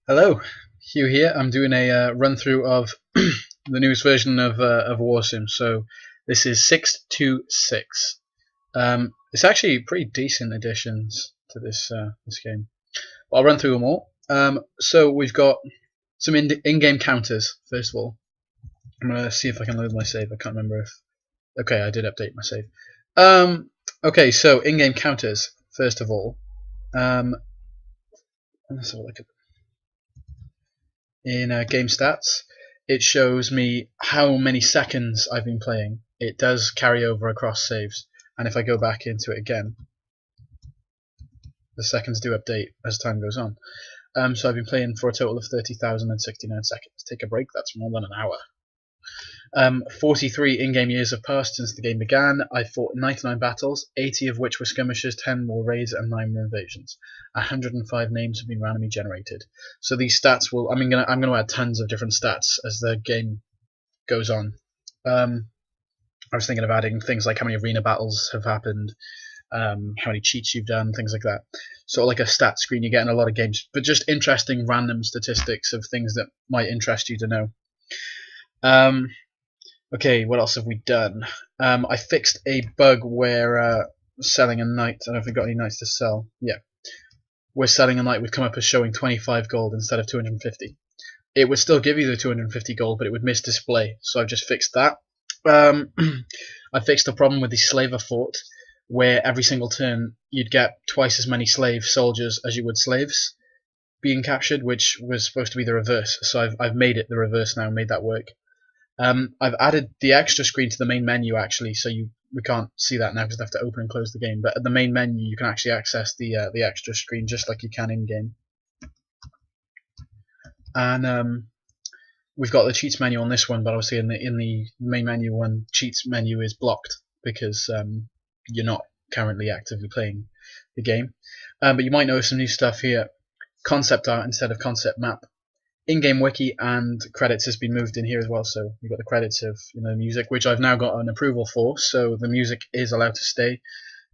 Hello, Hugh here. I'm doing a run through of the newest version of Warsim. So this is 626. It's actually pretty decent additions to this game. But I'll run through them all. So we've got some in-game counters. First of all, I'm gonna see if I can load my save. I can't remember if. Okay, I did update my save. Okay, so in-game counters. First of all, let's have a look at in game stats, it shows me how many seconds I've been playing. It does carry over across saves, and if I go back into it again, the seconds do update as time goes on. So I've been playing for a total of 30,069 seconds. Take a break, that's more than an hour. 43 in-game years have passed since the game began. I fought 99 battles, 80 of which were skirmishes, 10 were raids, and 9 were invasions. 105 names have been randomly generated. So these stats will. I'm gonna add tons of different stats as the game goes on. I was thinking of adding things like how many arena battles have happened, how many cheats you've done, things like that. Sort of like a stat screen you get in a lot of games, but just interesting random statistics of things that might interest you to know. Okay, what else have we done? I fixed a bug where selling a knight. I don't know if we've got any knights to sell. Yeah. Where selling a knight would come up as showing 25 gold instead of 250. It would still give you the 250 gold, but it would misdisplay. So I've just fixed that. I fixed the problem with the slaver fort, where every single turn you'd get twice as many slave soldiers as you would slaves being captured, which was supposed to be the reverse. So I've made it the reverse now, made that work. I've added the extra screen to the main menu actually, so we can't see that now because I have to open and close the game. But at the main menu, you can actually access the extra screen just like you can in game. And we've got the cheats menu on this one, but obviously in the main menu one, cheats menu is blocked because you're not currently actively playing the game. But you might notice some new stuff here: concept art instead of concept map. In-game wiki and credits has been moved in here as well, so you've got the credits of music, which I've now got an approval for, so the music is allowed to stay,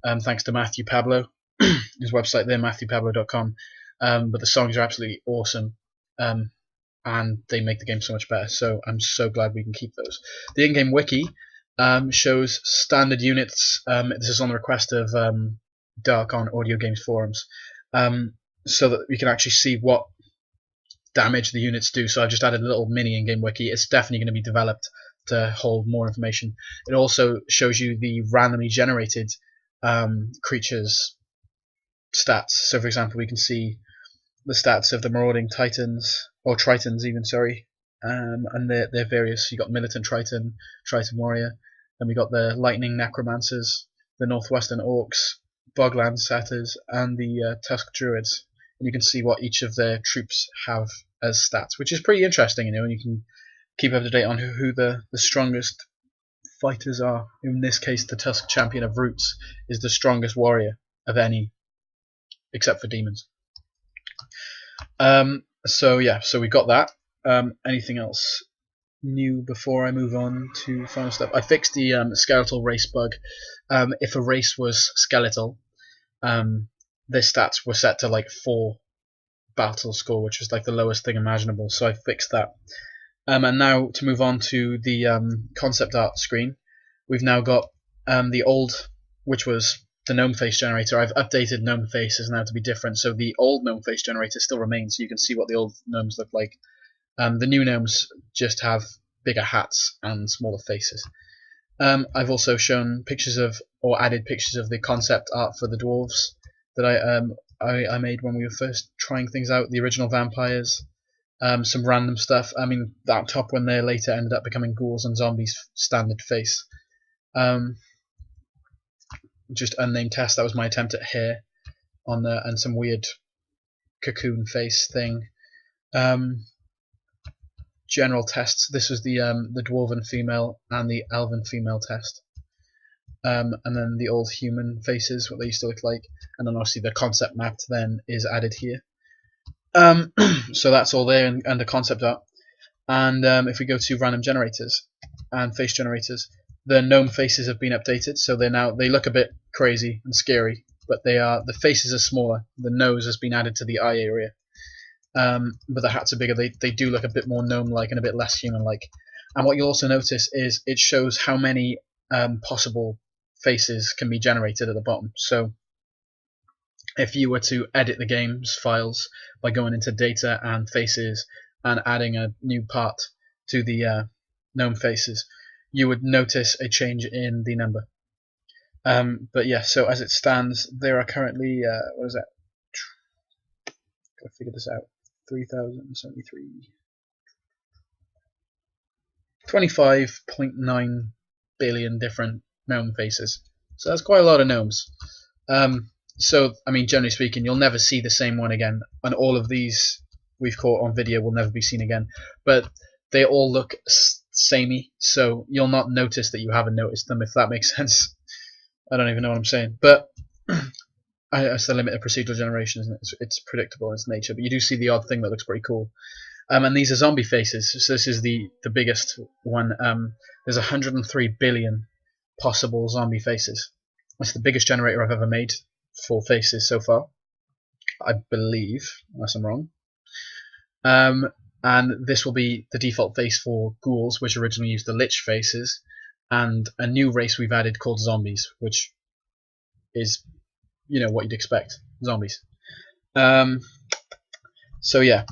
thanks to Matthew Pablo, his website there, matthewpablo.com. But the songs are absolutely awesome, and they make the game so much better, so I'm so glad we can keep those. The in-game wiki shows standard units. This is on the request of Dark on Audio Games Forums, so that we can actually see what damage the units do. So I've just added a little mini in-game wiki. It's definitely going to be developed to hold more information. It also shows you the randomly generated creatures stats. So for example, we can see the stats of the marauding titans, or tritons even, sorry, and they're various. You got militant triton, triton warrior, then we got the lightning necromancers, the northwestern orcs, bogland satyrs, and the tusk druids. And you can see what each of their troops have as stats, which is pretty interesting, and you can keep up to date on who the strongest fighters are. In this case, the Tusk Champion of Roots is the strongest warrior of any, except for demons. So yeah, so we got that. Anything else new before I move on to final stuff? I fixed the skeletal race bug. If a race was skeletal, their stats were set to like 4 battle score, which was like the lowest thing imaginable, so I fixed that. And now to move on to the concept art screen, we've now got the old, which was the gnome face generator. I've updated gnome faces now to be different, so the old gnome face generator still remains, so you can see what the old gnomes look like. The new gnomes just have bigger hats and smaller faces. I've also shown pictures of, or added pictures of, the concept art for the dwarves that I made when we were first trying things out, the original vampires, some random stuff. I mean, that top one there later ended up becoming Ghouls and Zombies standard face. Just unnamed test, that was my attempt at hair on the, and some weird cocoon face thing. General tests, this was the dwarven female and the elven female test. And then the old human faces, what they used to look like, and then obviously the concept map then is added here. So that's all there under concept art. And if we go to random generators and face generators, the gnome faces have been updated, so they look a bit crazy and scary, but the faces are smaller. The nose has been added to the eye area. but the hats are bigger. They do look a bit more gnome-like and a bit less human-like. And what you'll also notice is it shows how many possible faces can be generated at the bottom. So if you were to edit the game's files by going into data and faces and adding a new part to the gnome faces, you would notice a change in the number. But yeah, so as it stands, there are currently what is that? Gotta figure this out. 3,073. 25.9 billion different gnome faces. So that's quite a lot of gnomes. So, I mean, generally speaking, you'll never see the same one again, and all of these we've caught on video will never be seen again. But they all look samey, so you'll not notice that you haven't noticed them, if that makes sense. I don't even know what I'm saying, but it's the limit of procedural generation, isn't it? It's predictable in its nature, but you do see the odd thing that looks pretty cool. And these are zombie faces, so this is the biggest one. There's 103 billion possible zombie faces. That's the biggest generator I've ever made for faces so far, I believe, unless I'm wrong. And this will be the default face for ghouls, which originally used the lich faces, and a new race we've added called zombies, which is, you know, what you'd expect, zombies. So yeah,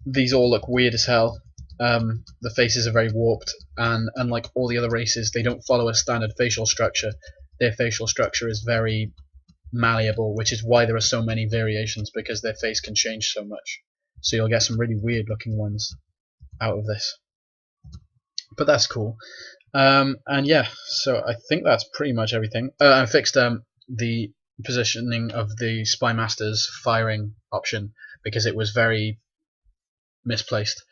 these all look weird as hell. The faces are very warped, and unlike all the other races, they don't follow a standard facial structure. Their facial structure is very malleable, which is why there are so many variations, because their face can change so much. So you'll get some really weird looking ones out of this. But that's cool. And yeah, so I think that's pretty much everything. I fixed the positioning of the Spymaster's firing option, because it was very misplaced,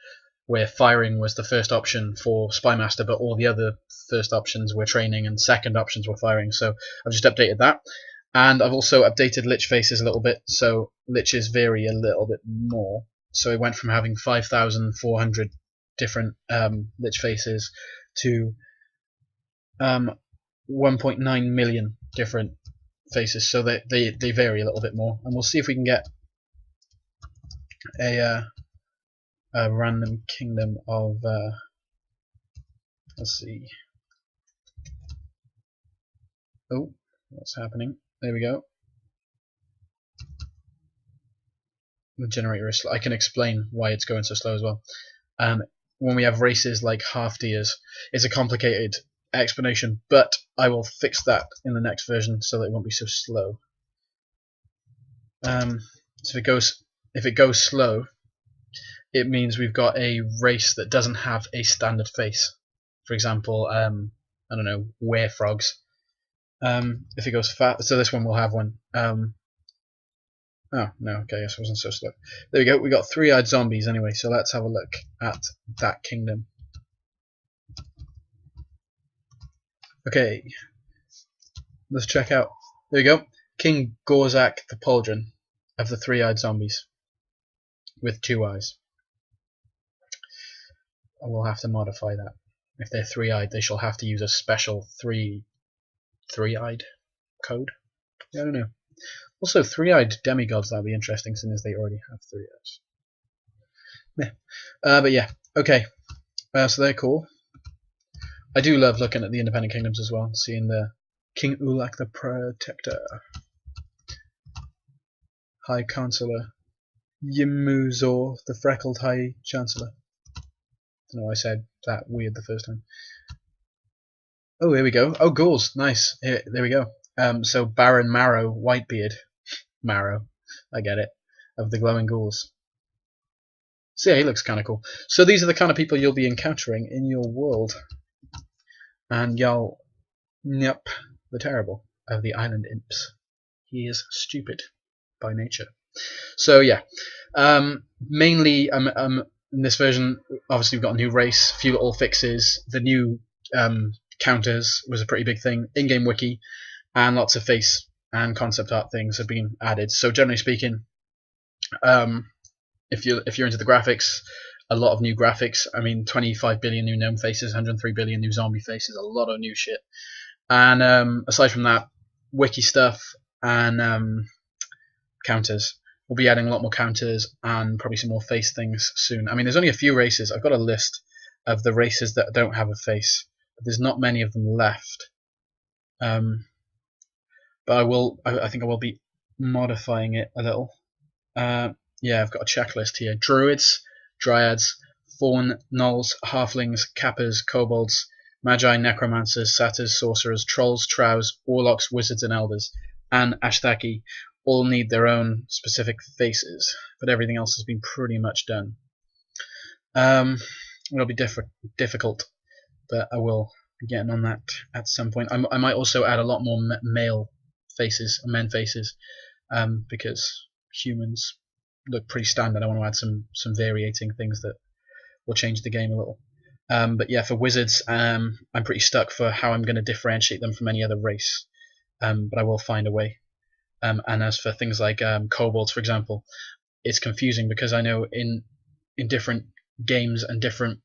where firing was the first option for Spymaster, but all the other first options were training and second options were firing. So I've just updated that. And I've also updated lich faces a little bit, so liches vary a little bit more. So it went from having 5,400 different lich faces to 1.9 million different faces. So they vary a little bit more. And we'll see if we can get a random kingdom of let's see. Oh, what's happening? There we go. The generator is slow. I can explain why it's going so slow as well. When we have races like half deers, it's a complicated explanation, but I will fix that in the next version so that it won't be so slow. So if it goes slow, it means we've got a race that doesn't have a standard face. For example, I don't know, werefrogs. If it goes fast, so this one will have one. Oh no, okay, I guess it wasn't so slow. There we go. We got three-eyed zombies anyway. So let's have a look at that kingdom. Okay, let's check out. There we go. King Gorzak the Pauldron of the three-eyed zombies with 2 eyes. I will have to modify that. If they're three-eyed, they shall have to use a special three-eyed code. Yeah, I don't know. Also, three-eyed demigods, that would be interesting, since they already have 3 eyes. Yeah. But yeah, okay. So they're cool. I do love looking at the independent kingdoms as well, seeing the King Ulak the Protector, High Chancellor, Yimuzor the Freckled High Chancellor. I don't know why I said that weird the first time. Oh, here we go. Oh, ghouls. Nice. Here, there we go. So Baron Marrow Whitebeard. Marrow. I get it. Of the glowing ghouls. So yeah, he looks kind of cool. So these are the kind of people you'll be encountering in your world. And y'all, yep, the terrible of the island imps. He is stupid by nature. So yeah, mainly in this version, obviously we've got a new race, a few little fixes. The new counters was a pretty big thing. In-game wiki and lots of face and concept art things have been added. So generally speaking, if you're into the graphics, a lot of new graphics. I mean, 25 billion new gnome faces, 103 billion new zombie faces, a lot of new shit. And aside from that, wiki stuff and counters. we'll be adding a lot more counters and probably some more face things soon. I mean, there's only a few races. I've got a list of the races that don't have a face, but there's not many of them left. But I think I will be modifying it a little. Yeah, I've got a checklist here. Druids, Dryads, Faun, Gnolls, Halflings, Kappas, Kobolds, Magi, Necromancers, Satyrs, Sorcerers, Trolls, Trows, Warlocks, Wizards and Elders, and Ashtaki all need their own specific faces, but everything else has been pretty much done. It'll be difficult, but I will be getting on that at some point. I might also add a lot more male faces, men faces, because humans look pretty standard. I want to add some variating things that will change the game a little. But yeah, for wizards, I'm pretty stuck for how I'm going to differentiate them from any other race. But I will find a way. And as for things like kobolds, for example, it's confusing because I know in different games and different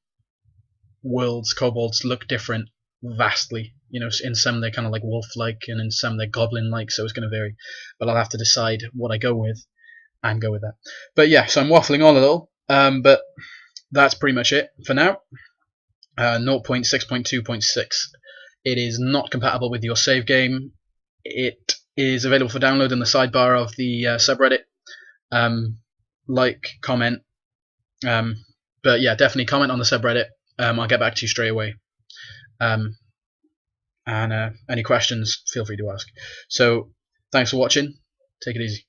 worlds, kobolds look different vastly. You know, in some they're kind of like wolf-like, and in some they're goblin-like, so it's going to vary. But I'll have to decide what I go with and go with that. But yeah, so I'm waffling on a little, but that's pretty much it for now. 0.6.2.6. It is not compatible with your save game. It is available for download in the sidebar of the subreddit. Like, comment, but yeah, definitely comment on the subreddit. I'll get back to you straight away. And any questions, feel free to ask. So, thanks for watching. Take it easy.